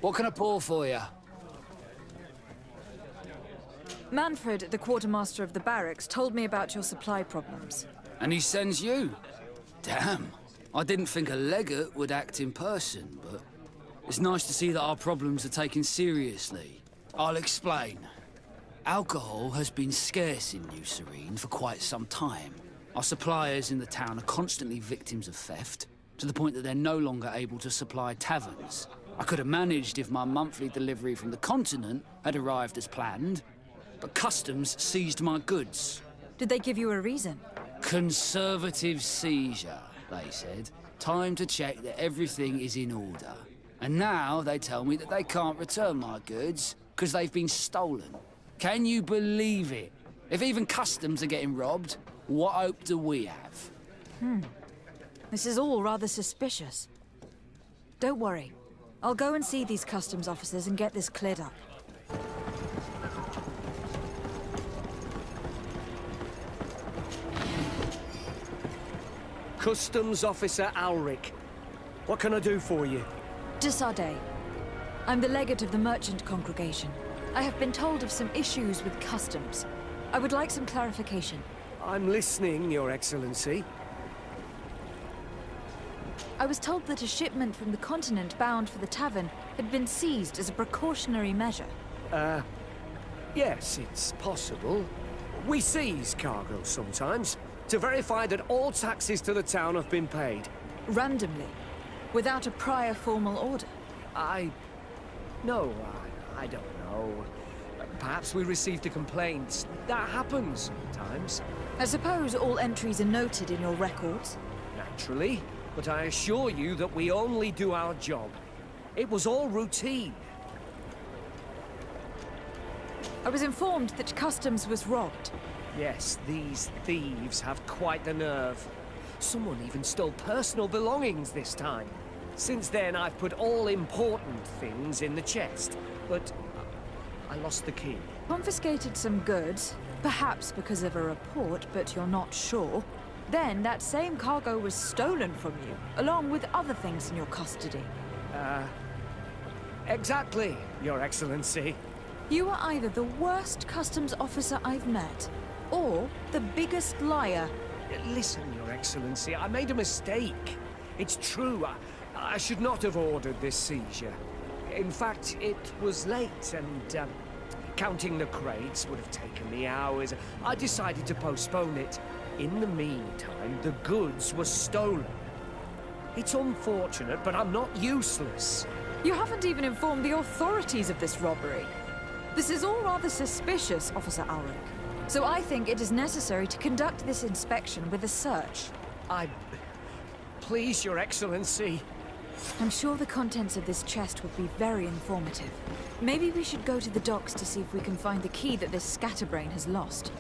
What can I pour for you? Manfred, the quartermaster of the barracks, told me about your supply problems. And he sends you? Damn. I didn't think a legate would act in person, but it's nice to see that our problems are taken seriously. I'll explain. Alcohol has been scarce in New Serene for quite some time. Our suppliers in the town are constantly victims of theft, to the point that they're no longer able to supply taverns. I could have managed if my monthly delivery from the continent had arrived as planned, but customs seized my goods. Did they give you a reason? Conservative seizure, they said. Time to check that everything is in order. And now they tell me that they can't return my goods because they've been stolen. Can you believe it? If even customs are getting robbed, what hope do we have? This is all rather suspicious. Don't worry. I'll go and see these customs officers and get this cleared up. Customs Officer Alric. What can I do for you? De Sardet. I'm the legate of the merchant congregation. I have been told of some issues with customs. I would like some clarification. I'm listening, Your Excellency. I was told that a shipment from the continent bound for the tavern had been seized as a precautionary measure. Yes, it's possible. We seize cargo sometimes, to verify that all taxes to the town have been paid. Randomly, without a prior formal order. No, I don't know. Perhaps we received a complaint. That happens sometimes. I suppose all entries are noted in your records? Naturally, but I assure you that we only do our job. It was all routine. I was informed that customs was robbed. Yes, these thieves have quite the nerve. Someone even stole personal belongings this time. Since then, I've put all important things in the chest, but I lost the key. Confiscated some goods, perhaps because of a report, but you're not sure. Then that same cargo was stolen from you, along with other things in your custody. Exactly, Your Excellency. You are either the worst customs officer I've met, or the biggest liar. Listen, Your Excellency, I made a mistake. It's true, I should not have ordered this seizure. In fact, it was late and, counting the crates would have taken me hours. I decided to postpone it. In the meantime, the goods were stolen. It's unfortunate, but I'm not useless. You haven't even informed the authorities of this robbery. This is all rather suspicious, Officer Ulrich. So I think it is necessary to conduct this inspection with a search. Please, Your Excellency. I'm sure the contents of this chest would be very informative. Maybe we should go to the docks to see if we can find the key that this scatterbrain has lost.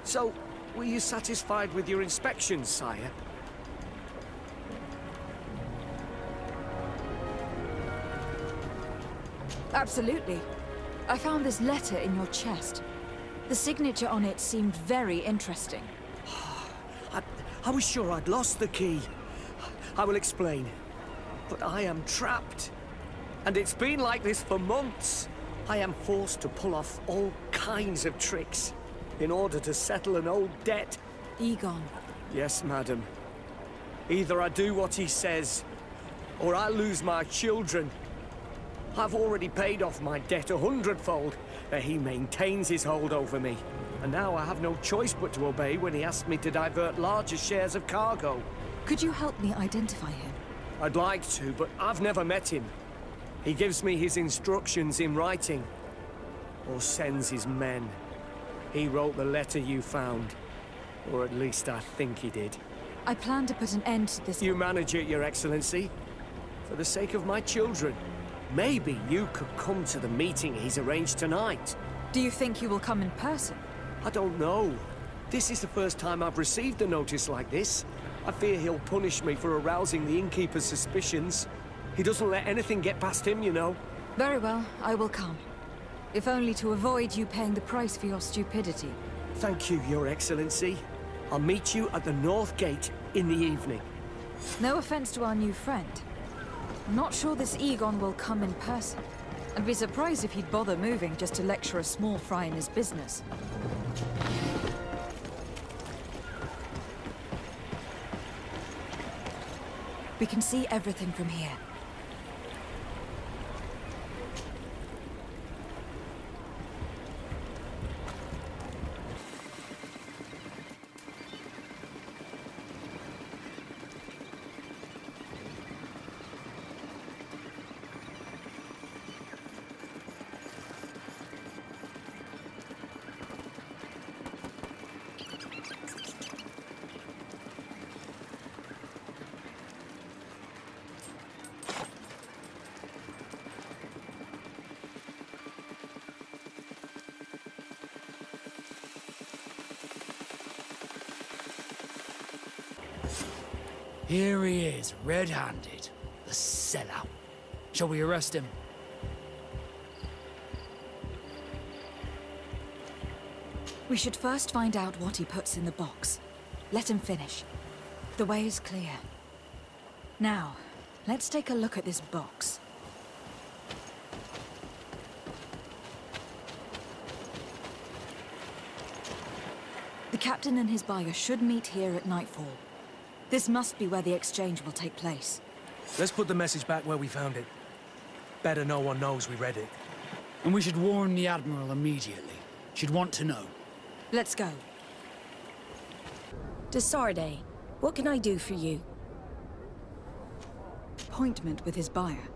So, were you satisfied with your inspection, sire? Absolutely. I found this letter in your chest. The signature on it seemed very interesting. I was sure I'd lost the key. I will explain. But I am trapped. And it's been like this for months. I am forced to pull off all kinds of tricks in order to settle an old debt. Egon. Yes, madam. Either I do what he says, or I lose my children. I've already paid off my debt 100-fold, but he maintains his hold over me. And now I have no choice but to obey when he asks me to divert larger shares of cargo. Could you help me identify him? I'd like to, but I've never met him. He gives me his instructions in writing, or sends his men. He wrote the letter you found. Or at least I think he did. I plan to put an end to this. You manage it, Your Excellency. For the sake of my children, maybe you could come to the meeting he's arranged tonight. Do you think you will come in person? I don't know. This is the first time I've received a notice like this. I fear he'll punish me for arousing the innkeeper's suspicions. He doesn't let anything get past him, you know. Very well, I will come. If only to avoid you paying the price for your stupidity. Thank you, Your Excellency. I'll meet you at the North Gate in the evening. No offense to our new friend. I'm not sure this Egon will come in person. I'd be surprised if he'd bother moving just to lecture a small fry in his business. We can see everything from here. Here he is, red-handed. The sellout. Shall we arrest him? We should first find out what he puts in the box. Let him finish. The way is clear. Now, let's take a look at this box. The captain and his buyer should meet here at nightfall. This must be where the exchange will take place. Let's put the message back where we found it. Better no one knows we read it. And we should warn the Admiral immediately. She'd want to know. Let's go. Desarde, what can I do for you? Appointment with his buyer.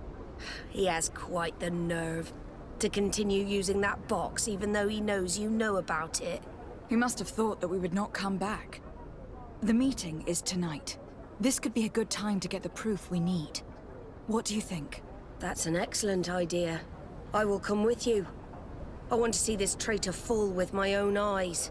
He has quite the nerve to continue using that box even though he knows you know about it. He must have thought that we would not come back. The meeting is tonight. This could be a good time to get the proof we need. What do you think? That's an excellent idea. I will come with you. I want to see this traitor fall with my own eyes.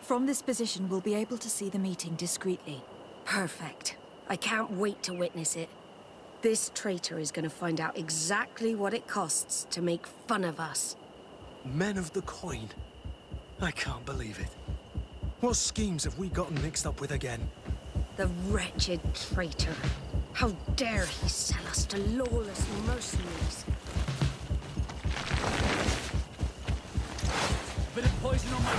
From this position, we'll be able to see the meeting discreetly. Perfect. I can't wait to witness it. This traitor is going to find out exactly what it costs to make fun of us. Men of the coin. I can't believe it. What schemes have we gotten mixed up with again? The wretched traitor. How dare he sell us to lawless mercenaries? Bit of poison on my...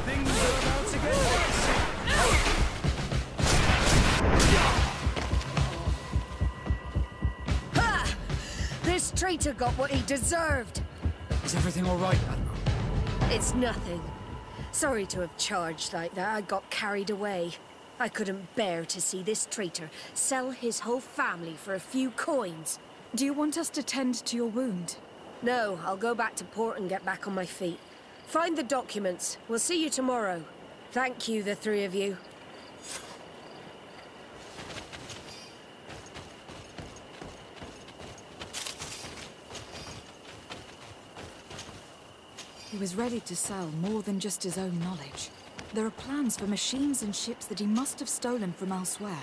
Things are about to get Ha! This traitor got what he deserved. Is everything all right, Admiral? It's nothing. Sorry to have charged like that. I got carried away. I couldn't bear to see this traitor sell his whole family for a few coins. Do you want us to tend to your wound? No, I'll go back to port and get back on my feet. Find the documents. We'll see you tomorrow. Thank you, the three of you. He was ready to sell more than just his own knowledge. There are plans for machines and ships that he must have stolen from elsewhere.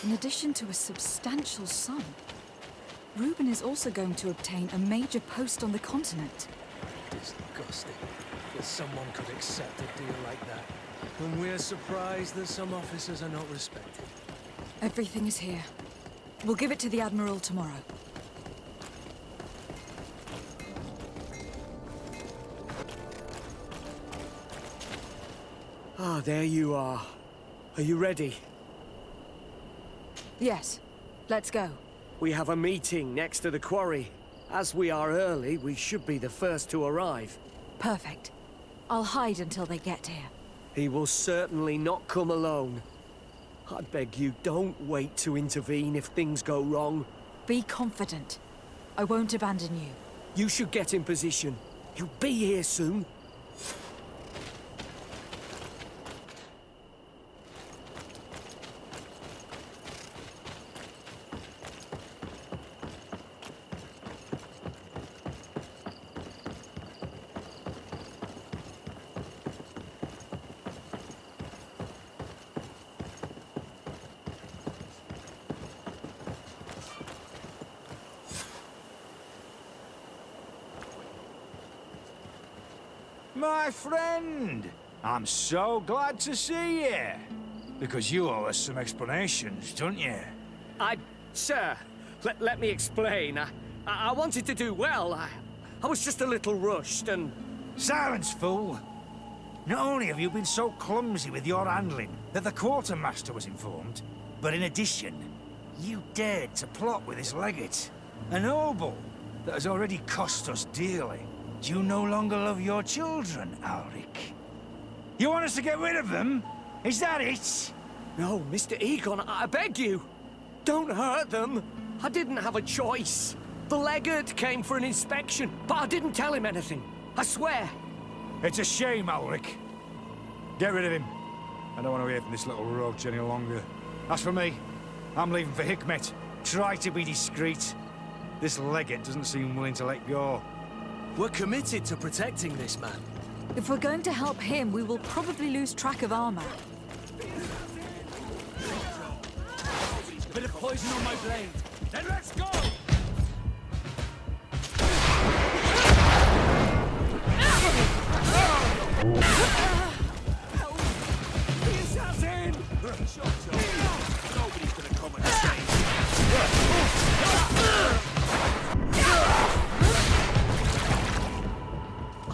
In addition to a substantial sum, Reuben is also going to obtain a major post on the continent. disgusting that someone could accept a deal like that. And we're surprised that some officers are not respected. Everything is here. We'll give it to the Admiral tomorrow. Ah, there you are. Are you ready? Yes. Let's go. We have a meeting next to the quarry. As we are early, we should be the first to arrive. Perfect. I'll hide until they get here. He will certainly not come alone. I beg you, don't wait to intervene if things go wrong. Be confident. I won't abandon you. You should get in position. He'll be here soon. My friend, I'm so glad to see you. Because you owe us some explanations, don't you? Sir, let me explain. I wanted to do well. I was just a little rushed and... Silence, fool. Not only have you been so clumsy with your handling that the quartermaster was informed, but in addition, you dared to plot with his legate, a noble that has already cost us dearly. Do you no longer love your children, Alric? You want us to get rid of them? Is that it? No, Mr. Egon, I beg you. Don't hurt them. I didn't have a choice. The legate came for an inspection, but I didn't tell him anything. I swear. It's a shame, Alric. Get rid of him. I don't want to hear from this little roach any longer. As for me, I'm leaving for Hikmet. Try to be discreet. This legate doesn't seem willing to let go. We're committed to protecting this man. If we're going to help him, we will probably lose track of our man. Bit of poison on my blade. Then let's go! The assassin! Nobody's gonna come and save.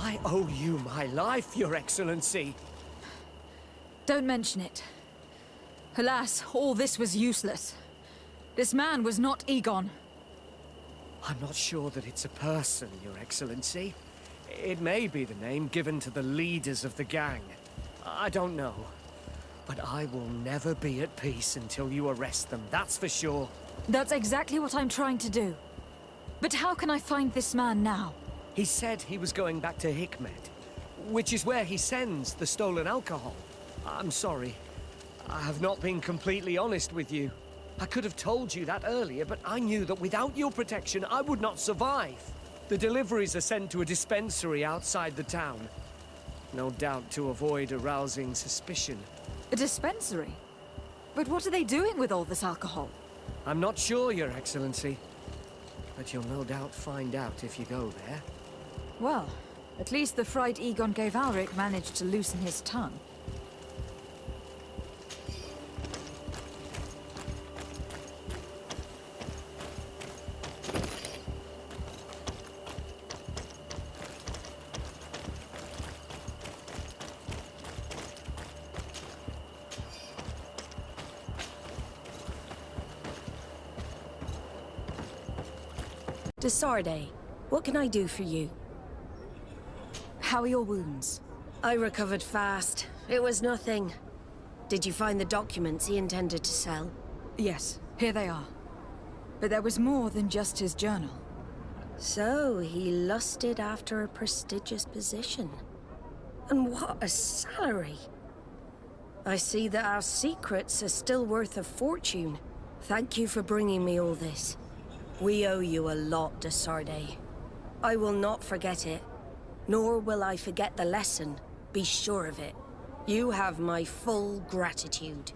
I owe you my life, Your Excellency. Don't mention it. Alas, all this was useless. This man was not Egon. I'm not sure that it's a person, Your Excellency. It may be the name given to the leaders of the gang. I don't know. But I will never be at peace until you arrest them, that's for sure. That's exactly what I'm trying to do. But how can I find this man now? He said he was going back to Hikmet, which is where he sends the stolen alcohol. I'm sorry. I have not been completely honest with you. I could have told you that earlier, but I knew that without your protection, I would not survive. The deliveries are sent to a dispensary outside the town. No doubt to avoid arousing suspicion. A dispensary? But what are they doing with all this alcohol? I'm not sure, Your Excellency. But you'll no doubt find out if you go there. Well, at least the fright Egon gave Alric managed to loosen his tongue. Desarde, what can I do for you? How are your wounds? I recovered fast. It was nothing. Did you find the documents he intended to sell? Yes, here they are. But there was more than just his journal. So, he lusted after a prestigious position. And what a salary! I see that our secrets are still worth a fortune. Thank you for bringing me all this. We owe you a lot, Desarde. I will not forget it. Nor will I forget the lesson. Be sure of it. You have my full gratitude.